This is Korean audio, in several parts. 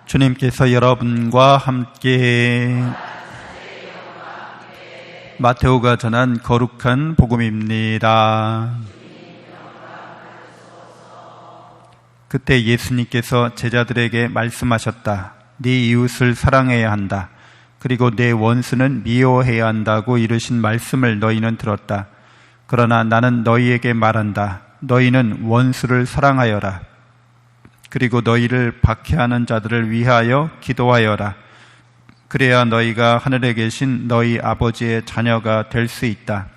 주님께서 여러분과 함께 마테오가 전한 거룩한 복음입니다. 그때 예수님께서 제자들에게 말씀하셨다. 네 이웃을 사랑해야 한다. 그리고 내 원수는 미워해야 한다고 이르신 말씀을 너희는 들었다. 그러나 나는 너희에게 말한다. 너희는 원수를 사랑하여라. 그리고 너희를 박해하는 자들을 위하여 기도하여라. 그래야 너희가 하늘에 계신 너희 아버지의 자녀가 될 수 있다.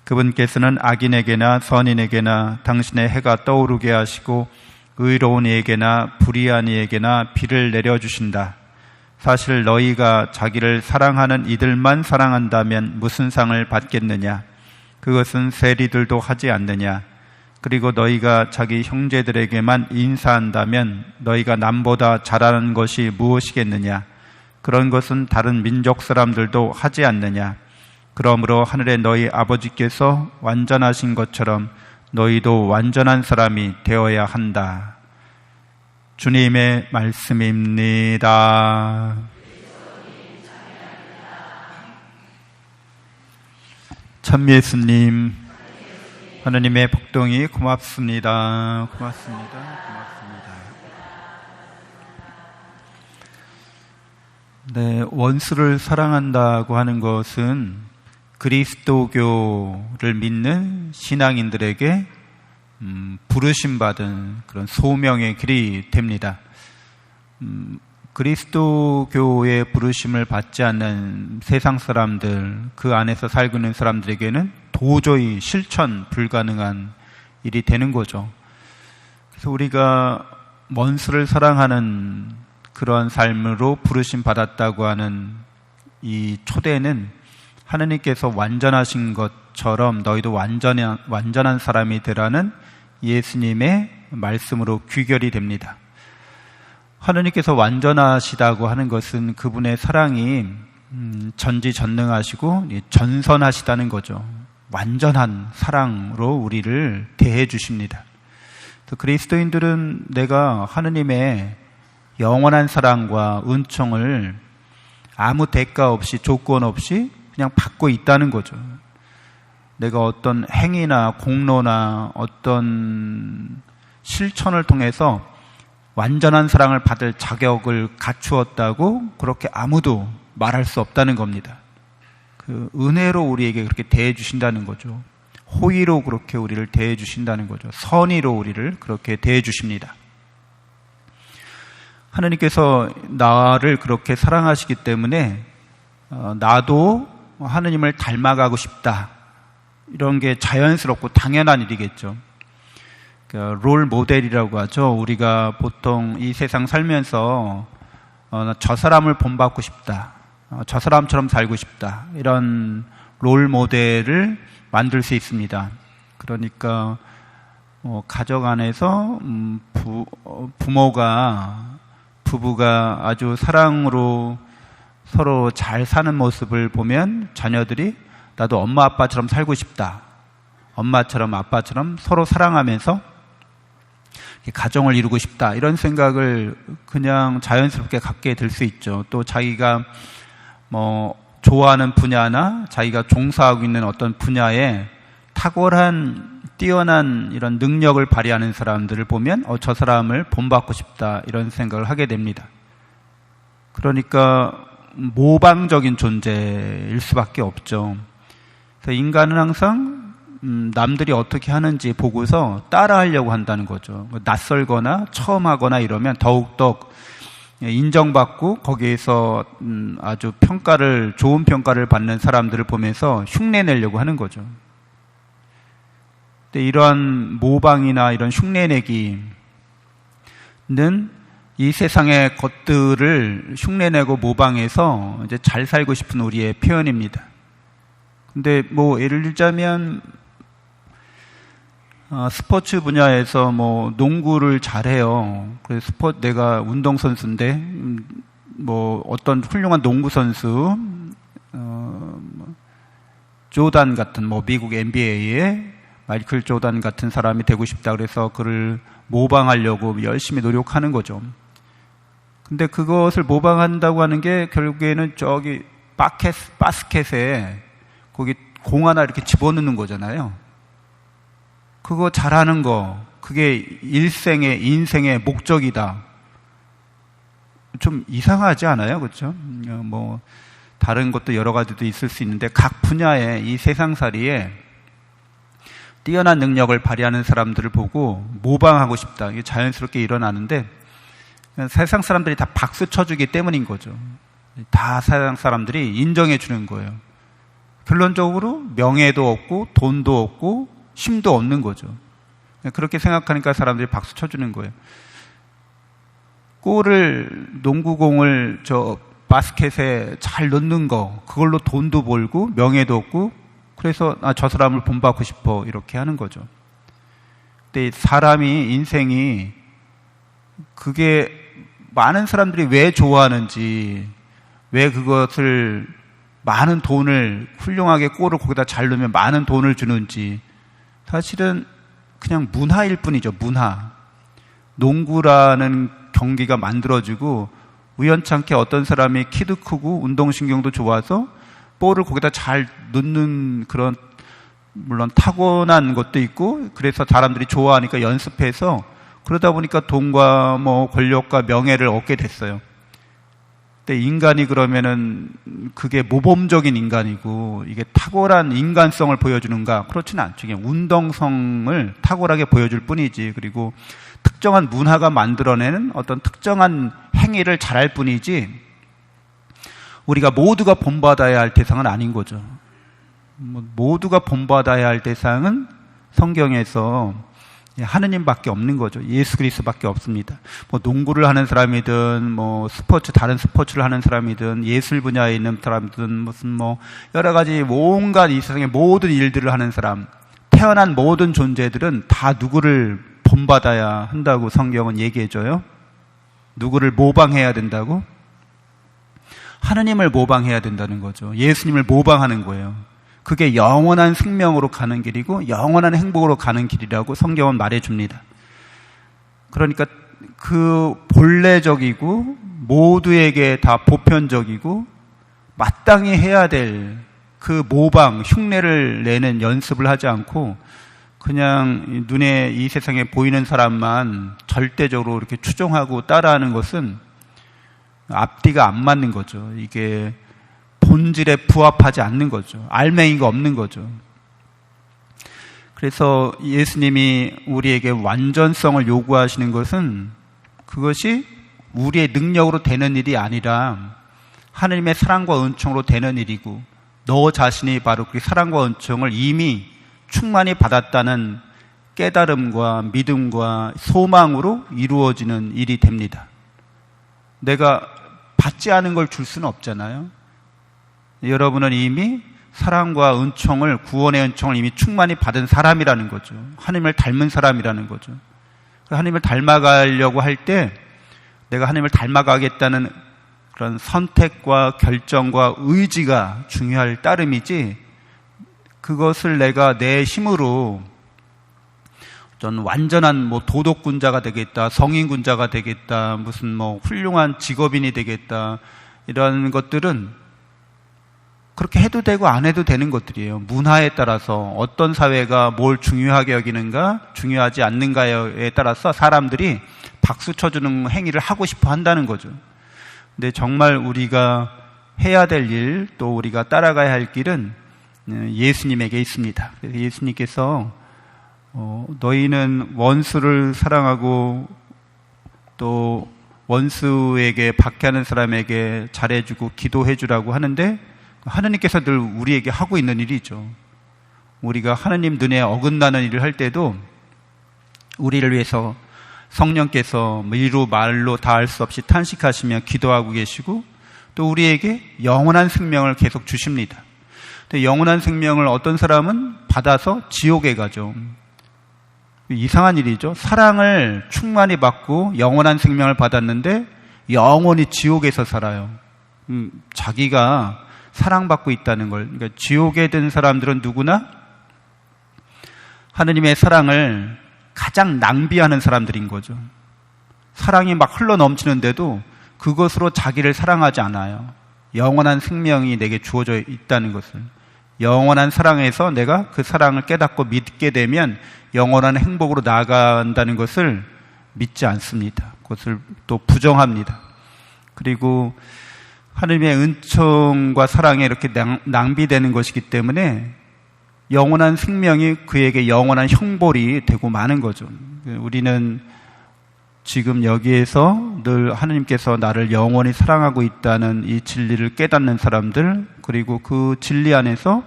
그분께서는 악인에게나 선인에게나 당신의 해가 떠오르게 하시고 의로운 이에게나 불의한 이에게나 비를 내려주신다. 사실 너희가 자기를 사랑하는 이들만 사랑한다면 무슨 상을 받겠느냐? 그것은 세리들도 하지 않느냐? 그리고 너희가 자기 형제들에게만 인사한다면 너희가 남보다 잘하는 것이 무엇이겠느냐? 그런 것은 다른 민족 사람들도 하지 않느냐? 그러므로 하늘의 너희 아버지께서 완전하신 것처럼 너희도 완전한 사람이 되어야 한다. 주님의 말씀입니다. 참 예수님, 하느님의 복동이 고맙습니다. 고맙습니다. 네, 원수를 사랑한다고 하는 것은 그리스도교를 믿는 신앙인들에게 부르심받은 그런 소명의 길이 됩니다. 그리스도교의 부르심을 받지 않는 세상 사람들, 그 안에서 살고 있는 사람들에게는 도저히 실천 불가능한 일이 되는 거죠. 그래서 우리가 원수를 사랑하는 그러한 삶으로 부르심 받았다고 하는 이 초대는 하느님께서 완전하신 것처럼 너희도 완전한 사람이 되라는 예수님의 말씀으로 귀결이 됩니다. 하느님께서 완전하시다고 하는 것은 그분의 사랑이 전지전능하시고 전선하시다는 거죠. 완전한 사랑으로 우리를 대해 주십니다. 그리스도인들은 내가 하느님의 영원한 사랑과 은총을 아무 대가 없이 조건 없이 그냥 받고 있다는 거죠. 내가 어떤 행위나 공로나 어떤 실천을 통해서 완전한 사랑을 받을 자격을 갖추었다고 그렇게 아무도 말할 수 없다는 겁니다. 그 은혜로 우리에게 그렇게 대해 주신다는 거죠. 호의로 그렇게 우리를 대해 주신다는 거죠. 선의로 우리를 그렇게 대해 주십니다. 하느님께서 나를 그렇게 사랑하시기 때문에 나도 하느님을 닮아가고 싶다. 이런 게 자연스럽고 당연한 일이겠죠. 롤 모델이라고 하죠. 우리가 보통 이 세상 살면서 저 사람을 본받고 싶다. 저 사람처럼 살고 싶다. 이런 롤 모델을 만들 수 있습니다. 그러니까 가정 안에서 부부가 아주 사랑으로 서로 잘 사는 모습을 보면 자녀들이 나도 엄마 아빠처럼 살고 싶다. 엄마처럼 아빠처럼 서로 사랑하면서 가정을 이루고 싶다. 이런 생각을 그냥 자연스럽게 갖게 될 수 있죠. 또 자기가 좋아하는 분야나 자기가 종사하고 있는 어떤 분야에 탁월한 뛰어난 이런 능력을 발휘하는 사람들을 보면 저 사람을 본받고 싶다. 이런 생각을 하게 됩니다. 그러니까 모방적인 존재일 수밖에 없죠. 그래서 인간은 항상 남들이 어떻게 하는지 보고서 따라하려고 한다는 거죠. 낯설거나 처음 하거나 이러면 더욱더 인정받고 거기에서 아주 좋은 평가를 받는 사람들을 보면서 흉내내려고 하는 거죠. 근데 이러한 모방이나 이런 흉내내기는 이 세상의 것들을 흉내내고 모방해서 이제 잘 살고 싶은 우리의 표현입니다. 근데 예를 들자면 스포츠 분야에서 농구를 잘해요. 그래서 내가 운동선수인데 어떤 훌륭한 농구선수 조단 같은 미국 NBA의 마이클 조단 같은 사람이 되고 싶다 그래서 그를 모방하려고 열심히 노력하는 거죠. 근데 그것을 모방한다고 하는 게 결국에는 저기 바스켓에 거기 공 하나 이렇게 집어넣는 거잖아요. 그거 잘하는 거, 그게 인생의 목적이다. 좀 이상하지 않아요? 그렇죠? 뭐 다른 것도 여러 가지도 있을 수 있는데 각 분야의 이 세상살이에 뛰어난 능력을 발휘하는 사람들을 보고 모방하고 싶다. 이게 자연스럽게 일어나는데 세상 사람들이 다 박수 쳐주기 때문인 거죠. 다 세상 사람들이 인정해 주는 거예요. 결론적으로 명예도 없고 돈도 없고 힘도 없는 거죠. 그렇게 생각하니까 사람들이 박수 쳐주는 거예요. 농구공을 저 바스켓에 잘 넣는 거, 그걸로 돈도 벌고 명예도 없고, 그래서 저 사람을 본받고 싶어 이렇게 하는 거죠. 근데 인생이 그게 많은 사람들이 왜 좋아하는지, 왜 그것을 많은 돈을 훌륭하게 골을 거기다 잘 넣으면 많은 돈을 주는지, 사실은 그냥 문화일 뿐이죠. 문화. 농구라는 경기가 만들어지고 우연찮게 어떤 사람이 키도 크고 운동신경도 좋아서 볼을 거기다 잘 넣는 그런, 물론 타고난 것도 있고, 그래서 사람들이 좋아하니까 연습해서 그러다 보니까 돈과 뭐 권력과 명예를 얻게 됐어요. 근데 인간이 그러면은 그게 모범적인 인간이고 이게 탁월한 인간성을 보여주는가? 그렇지는 않죠. 그냥 운동성을 탁월하게 보여줄 뿐이지. 그리고 특정한 문화가 만들어내는 어떤 특정한 행위를 잘할 뿐이지 우리가 모두가 본받아야 할 대상은 아닌 거죠. 모두가 본받아야 할 대상은 성경에서 하느님밖에 없는 거죠. 예수 그리스도밖에 없습니다. 뭐 농구를 하는 사람이든 뭐 다른 스포츠를 하는 사람이든 예술 분야에 있는 사람이든 무슨 뭐 여러 가지 온갖 이 세상의 모든 일들을 하는 사람, 태어난 모든 존재들은 다 누구를 본받아야 한다고 성경은 얘기해줘요. 누구를 모방해야 된다고? 하느님을 모방해야 된다는 거죠. 예수님을 모방하는 거예요. 그게 영원한 생명으로 가는 길이고 영원한 행복으로 가는 길이라고 성경은 말해줍니다. 그러니까 그 본래적이고 모두에게 다 보편적이고 마땅히 해야 될 그 모방, 흉내를 내는 연습을 하지 않고 그냥 눈에 이 세상에 보이는 사람만 절대적으로 이렇게 추종하고 따라하는 것은 앞뒤가 안 맞는 거죠. 이게 본질에 부합하지 않는 거죠. 알맹이가 없는 거죠. 그래서 예수님이 우리에게 완전성을 요구하시는 것은 그것이 우리의 능력으로 되는 일이 아니라 하느님의 사랑과 은총으로 되는 일이고 너 자신이 바로 그 사랑과 은총을 이미 충만히 받았다는 깨달음과 믿음과 소망으로 이루어지는 일이 됩니다. 내가 받지 않은 걸 줄 수는 없잖아요. 여러분은 이미 사랑과 은총을, 구원의 은총을 이미 충만히 받은 사람이라는 거죠. 하나님을 닮은 사람이라는 거죠. 하나님을 닮아가려고 할 때 내가 하나님을 닮아가겠다는 그런 선택과 결정과 의지가 중요할 따름이지 그것을 내가 내 힘으로 어떤 완전한 뭐 도덕군자가 되겠다, 성인군자가 되겠다, 무슨 뭐 훌륭한 직업인이 되겠다 이런 것들은 그렇게 해도 되고 안 해도 되는 것들이에요. 문화에 따라서 어떤 사회가 뭘 중요하게 여기는가, 중요하지 않는가에 따라서 사람들이 박수 쳐주는 행위를 하고 싶어 한다는 거죠. 근데 정말 우리가 해야 될 일, 또 우리가 따라가야 할 길은 예수님에게 있습니다. 그래서 예수님께서 너희는 원수를 사랑하고 또 원수에게 박해하는 사람에게 잘해주고 기도해주라고 하는데 하느님께서 늘 우리에게 하고 있는 일이죠. 우리가 하느님 눈에 어긋나는 일을 할 때도 우리를 위해서 성령께서 이루 말로 다 할 수 없이 탄식하시며 기도하고 계시고 또 우리에게 영원한 생명을 계속 주십니다. 근데 영원한 생명을 어떤 사람은 받아서 지옥에 가죠. 이상한 일이죠. 사랑을 충만히 받고 영원한 생명을 받았는데 영원히 지옥에서 살아요. 자기가 사랑받고 있다는 걸. 그러니까 지옥에 든 사람들은 누구나 하느님의 사랑을 가장 낭비하는 사람들인 거죠. 사랑이 막 흘러 넘치는데도 그것으로 자기를 사랑하지 않아요. 영원한 생명이 내게 주어져 있다는 것을, 영원한 사랑에서 내가 그 사랑을 깨닫고 믿게 되면 영원한 행복으로 나아간다는 것을 믿지 않습니다. 그것을 또 부정합니다. 그리고 하나님의 은총과 사랑에 이렇게 낭비되는 것이기 때문에 영원한 생명이 그에게 영원한 형벌이 되고 마는 거죠. 우리는 지금 여기에서 늘 하나님께서 나를 영원히 사랑하고 있다는 이 진리를 깨닫는 사람들, 그리고 그 진리 안에서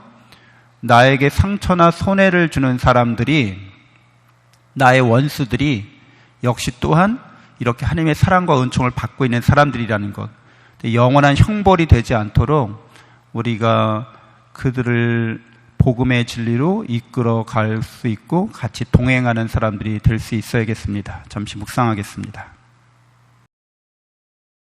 나에게 상처나 손해를 주는 사람들이, 나의 원수들이 역시 또한 이렇게 하나님의 사랑과 은총을 받고 있는 사람들이라는 것, 영원한 형벌이 되지 않도록 우리가 그들을 복음의 진리로 이끌어 갈 수 있고 같이 동행하는 사람들이 될 수 있어야겠습니다. 잠시 묵상하겠습니다.